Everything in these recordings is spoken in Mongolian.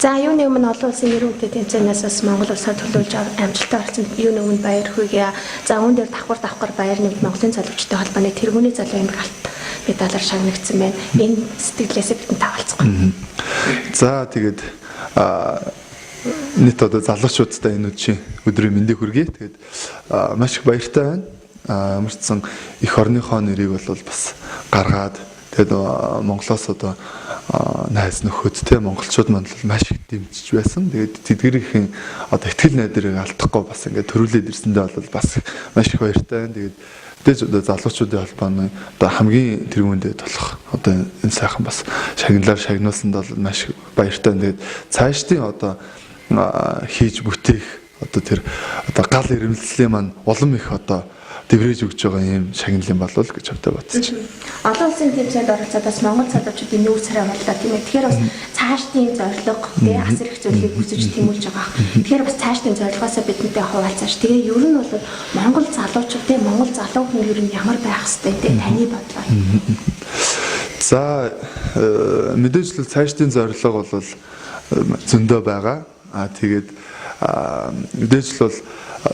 За юуны өмнө олон улсын нэр хүнтэй тэмцээнээс бас Монгол улсаар төлөвлөж амжилттай болсон юуны өмнө баяр хүргэе. За үүн дээр давхар баяр нэмт Монголын залуучуудын холбооны тэргүүний залуу эмэг алт медалаар шагнагдсан байна. Энэ сэтгэлээсээ бидэнд тавалцгаая. За тэгээд нийт одоо залуучуудтай энэ өдрийн мэндийг хүргэе. Тэгээд маш их баяртай байна. Ямарчсан эх орныхоо нэрийг бол бас гаргаад тэгээд Монголоос одоо найз нөхөд те монголчууд манд маш их дэмжиж байсан. Тэгээд тэдгэрийн одоо ихтгэл найдрыг алдахгүй бас ингээд төрүүлээд ирсэндээ бол бас маш их баяртай байна. Тэгээд мэдээж одоо залуучуудын холбооны одоо хамгийн тэргүүндээ толох одоо энэ сайхан бас шагналаар шагнуулсанд бол маш баяртай. Тэгээд цаашдын одоо хийж бүтээх одоо тэр одоо гал ирэмлэлийн маань улам их одоо дэврэж өгч байгаа юм шагналын болов гэж бодож бодчих. Олон улсын тэмцээнд оролцоод бас Монгол залуучуудын нүүр царай боллоо тийм ээ. Тэгэхээр бас цаашдын зорилго тий ас ирэх зүйлийг хүсэж тэмүүлж байгаа. Тэгэхээр бас цаашдын зорилгоосоо бидэнтэй хуваалцааш. Тэгээ ер нь бол Монгол залуучууд тий Монгол залуу хүн ер нь ямар байх хэвтэй тий таны бодлоо. За мэдээж л цаашдын зорилго бол зөндөө байгаа. Тэгээд мэдээж л бол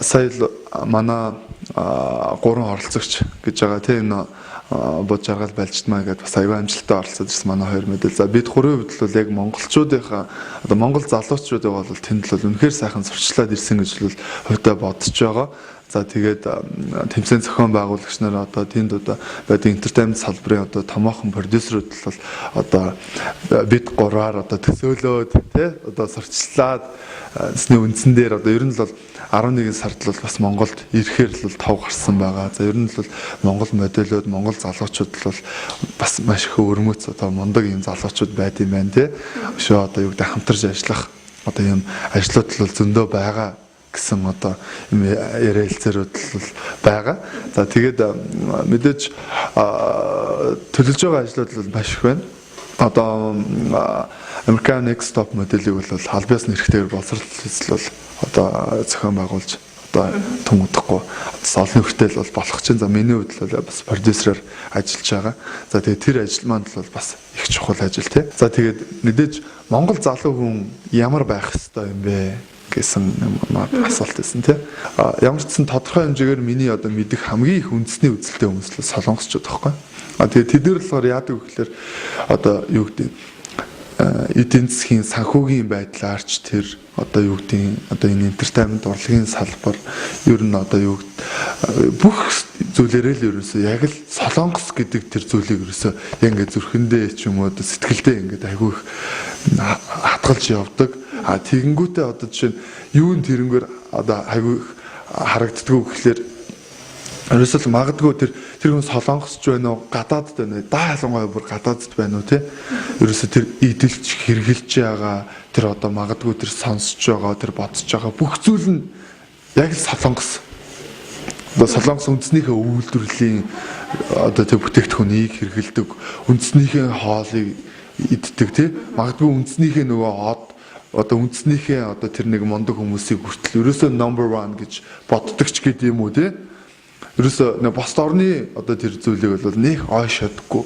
сая манай 3 оролцогч гэж байгаа тийм энэ бод жаргал байлжтмаа гэдээ бас аюу амжилттай оролцоод ирсэн манай хоёр мэдээ. За бид 3 хувьд бол яг монголчуудынхаа одоо монгол залуучуудыг бол тэнд л үнэхээр сайхан сурчлаад ирсэн гэж бол хувьдаа бодож байгаа. За тэгээд тэмцээн зохион байгуулагч нар одоо тэнд одоо байдаг entertainment салбарын одоо томоохон продюсерүүд бол одоо бид 3-аар одоо төсөөлөөд тий одоо сурчлаад эсний үндсэн дээр одоо ер нь л 11 сард л бас Монголд ирэхээр л тав гарсан байгаа. За ер нь л Монгол модельүүд Монгол залуучууд л бас маш их өрмөц одоо мундаг юм залуучууд байд юм байна тий. Өшөө одоо юу гэдэг хамтарч ажиллах одоо юм ажлууд л зөндөө байгаа гэсэн одоо яриа хэлцээрүүд л байгаа. За тэгээд мэдээж төлөвлөж байгаа ажлууд бол маш их байна. Одоо American Next Top моделийг бол албаас нэрхтээр боловсруулалт бол одоо зохион байгуулж одоо том удахгүй олон хүртэл бол болох чинь. За миний хувьд бол бас продюсераар ажиллаж байгаа. За тэгээд тэр ажил маань бол бас их чухал ажил тий. За тэгээд мэдээж Монгол залуу хүн ямар байх ёстой юм бэ гэсэн асуулт байсан тий. Ямар ч сан тодорхой хэмжээгээр миний одоо мэдих хамгийн их үндэсний үзэлтэй хүмүүс л солонгосчууд байхгүй. Тэгээд тэд нар болохоор яадаг вэ гэхээр одоо юу гэдэг эдийн засгийн санхүүгийн байдлаарч тэр одоо юу гэдэг одоо энэ entertainment урлагийн салбар ер нь одоо юу бүх зүйлээрээ л ерөөсөө яг л солонгос гэдэг тэр зүйлийг ерөөсөө яг ингээд зүрхэндээ ч юм уу сэтгэлдээ ингээд айгүй их хатгалж явдаг. Тэгэнгүүтээ одоо жишээ нь юун тэрнгээр одоо айгүй харагддгүү гэхэлэр ерөөсөө магадгүй тэр хүн солонгосч байна уу гадаадд байна уу даа ялангуяа бүр гадаадд байна уу тий ерөөсөө тэр идэлж хэрглэж байгаа тэр одоо магадгүй тэр сонсож байгаа тэр бодож байгаа бүх зүйл нь яг л солонгос үндэснийхээ үйлдвэрлэлийн одоо тэр бүтээгдэхүүнийг хэргэлдэг үндэснийхээ хоолыг иддэг тий магадгүй үндэснийхээ нөгөө одоо үндэснийхээ одоо тэр нэг мундаг хүмүүсийг хүртэл ерөөсөө number 1 гэж боддог ч гэдэм юм уу тий ерөөсөө бос орны одоо тэр зүйлийг бол нэх ойшодгүй.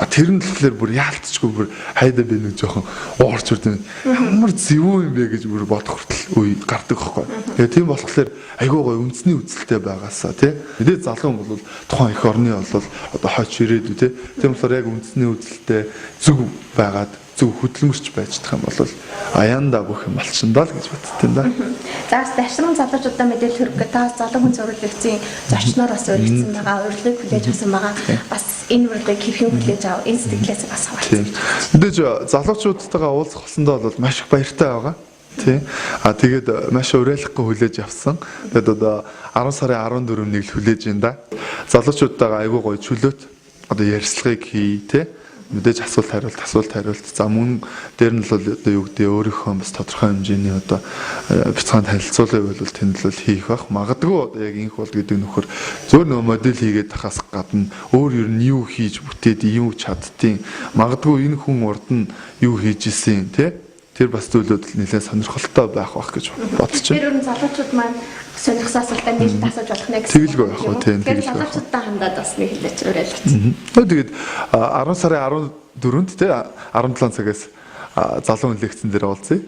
Тэр нь болохоор бүр яалтчгүй бүр хайда би нэг жоохон уурч үрдэн ямар зөвөө юм бэ гэж бүр бодох хүртэл үе гардаг байхгүй. Тэгээ тийм болохоор айгүй гой үндэсний үзэлтэй байгаасаа тий. Мэдээ залуу хүн бол тухайн эх орны бол одоо хойч ирээдүй тий. Тийм болохоор яг үндэсний үзэлтэй зүг байгаад зөв хөдөлмөрч байж чадах юм бол аяанда бүх юм болчихно даа гэж боддtiin да. За дашрын залуучуудаа мэдээлэл хүргэх та залуу хүн зөвлөлтийн зочноор бас өргөцсөн байгаа, урилгыг хүлээж авсан байгаа. Бас энэ урилгыг хэрхэн хүлээж ав, энэ сэтгэлээс бас хаваалцсан. Мэдээж залуучуудтайгаа уулзах болсондоо бол маш их баяртай байгаа. Тий. Тэгээд маш уриалахгүй хүлээж авсан. Тэгээд одоо 10 сарын 14-ний л хүлээж ин да. Залуучуудтайгаа айгүй гоё чөлөөт одоо ярилцлагыг хий тий. Мэдээж асуулт хариулт. За мөн дээр нь л одоо юу гэдэг өөрийнхөө бас тодорхой хэмжээний одоо бяцхан танилцуулгыг бол тэнд л хийх бах. Магадгүй одоо яг инх бол гэдэг нөхөр зөөр нөө модель хийгээд тахаас гадна өөр ер нь юу хийж бүтээд юу чаддیں۔ Магадгүй энэ хүн урд нь юу хийж исэн тий. Тэр бас зүйлүүд нэлээд сонирхолтой байх гэж бодож байна. Тэр ер нь залуучууд маань сонирхсан асуултаа нэрт асууж болох нэг тэгэлгүй байх уу тийм тэгэлгүй. Залуучуудаа хандаад бас нэг хэлээч уриалгач. Тэгээд 10 сарын 14-нд тий 17 цагаас залуу хүн лекцэн дээр уулзъя.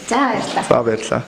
За баярлалаа. За баярлалаа.